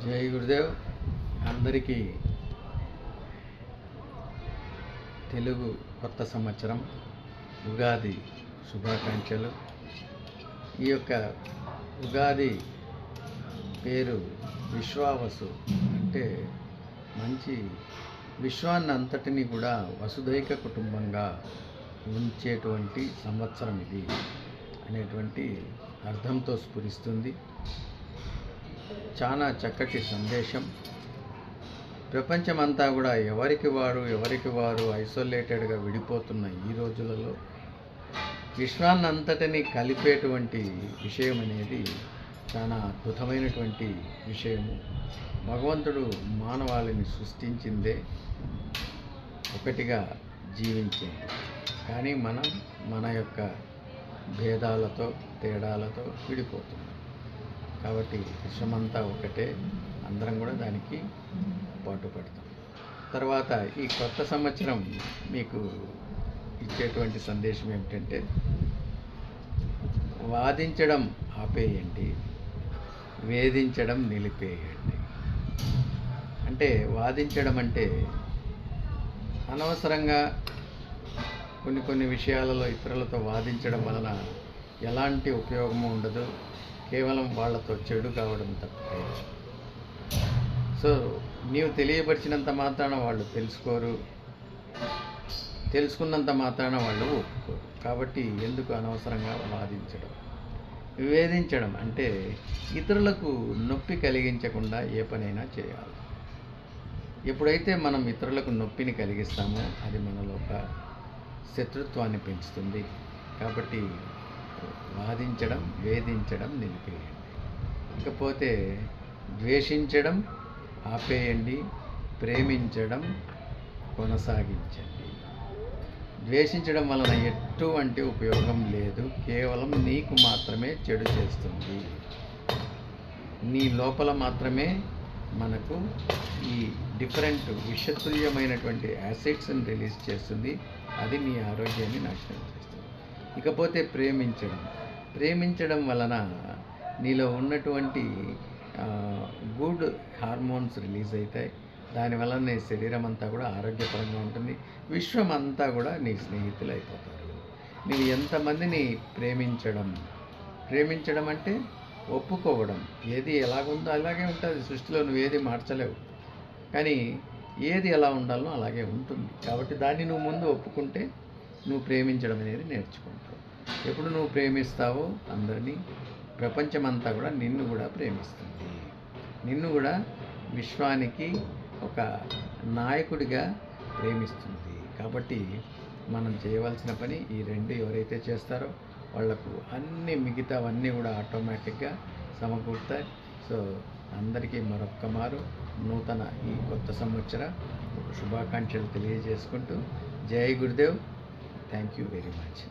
జై గురుదేవ్. అందరికీ తెలుగు కొత్త సంవత్సరం ఉగాది శుభాకాంక్షలు. ఈ యొక్క ఉగాది పేరు విశ్వావసు, అంటే మంచి విశ్వాన్ని అంతటిని కూడా వసుదైక కుటుంబంగా ఉంచేటువంటి సంవత్సరం ఇది అనేటువంటి అర్థంతో స్ఫురిస్తుంది. చాలా చక్కటి సందేశం. ప్రపంచమంతా కూడా ఎవరికి వారు ఐసోలేటెడ్గా విడిపోతున్న ఈ రోజులలో విశ్వాన్నంతటిని కలిపేటువంటి విషయం అనేది చాలా అద్భుతమైనటువంటి విషయము. భగవంతుడు మానవాళిని సృష్టించిందే ఒకటిగా జీవించింది, కానీ మనం మన యొక్క భేదాలతో తేడాలతో విడిపోతున్నాం. కాబట్టి విశ్వమంతా ఒకటే, అందరం కూడా దానికి పాటుపడతాం. తర్వాత ఈ కొత్త సంవత్సరం మీకు ఇచ్చేటువంటి సందేశం ఏమిటంటే, వాదించడం ఆపేయండి, వేధించడం నిలిపేయండి. అంటే వాదించడం అంటే అనవసరంగా కొన్ని విషయాలలో ఇతరులతో వాదించడం వలన ఎలాంటి ఉపయోగము ఉండదు, కేవలం వాళ్ళతో చెడు కావడం తప్పితే. సో నీవు తెలియపరిచినంత మాత్రాన వాళ్ళు తెలుసుకోరు, తెలుసుకున్నంత మాత్రాన వాళ్ళు ఒప్పుకోరు. కాబట్టి ఎందుకు అనవసరంగా వాదించడం. వివేదించడం అంటే ఇతరులకు నొప్పి కలిగించకుండా ఏ పనైనా చేయాలి. ఎప్పుడైతే మనం ఇతరులకు నొప్పిని కలిగిస్తామో అది మనలో ఒక శత్రుత్వాన్ని పెంచుతుంది. కాబట్టి వాదించడం, వేధించడం నిలిపేయండి. ఇకపోతే ద్వేషించడం ఆపేయండి, ప్రేమించడం కొనసాగించండి. ద్వేషించడం వలన ఎటువంటి ఉపయోగం లేదు, కేవలం నీకు మాత్రమే చెడు చేస్తుంది. నీ లోపల మాత్రమే మనకు ఈ డిఫరెంట్ విషతుల్యమైనటువంటి యాసిడ్స్ని రిలీజ్ చేస్తుంది. అది నీ ఆరోగ్యాన్ని నాశనం చేస్తుంది. ఇకపోతే ప్రేమించడం వలన నీలో ఉన్నటువంటి గుడ్ హార్మోన్స్ రిలీజ్ అవుతాయి. దానివల్ల నీ శరీరం అంతా కూడా ఆరోగ్యపరంగా ఉంటుంది. విశ్వం అంతా కూడా నీ స్నేహితులు అయిపోతారు. నీవు ఎంతమందిని ప్రేమించడం అంటే ఒప్పుకోవడం. ఏది ఎలాగుందో అలాగే ఉంటుంది సృష్టిలో, నువ్వు ఏది మార్చలేవు, కానీ ఏది ఎలా ఉండాలో అలాగే ఉంటుంది. కాబట్టి దాన్ని నువ్వు ముందు ఒప్పుకుంటే నువ్వు ప్రేమించడం అనేది నేర్చుకుంటావు. ఎప్పుడు నువ్వు ప్రేమిస్తావో అందరినీ, ప్రపంచమంతా కూడా నిన్ను కూడా ప్రేమిస్తుంది. నిన్ను కూడా విశ్వానికి ఒక నాయకుడిగా ప్రేమిస్తుంది. కాబట్టి మనం చేయవలసిన పని ఈ రెండు ఎవరైతే చేస్తారో వాళ్లకు అన్ని మిగతావన్నీ కూడా ఆటోమేటిక్గా సమకూరుతాయి. సో అందరికీ మరొక్క మారు నూతన ఈ కొత్త సంవత్సర శుభాకాంక్షలు తెలియజేసుకుంటూ జై Gurudev. Thank you very much.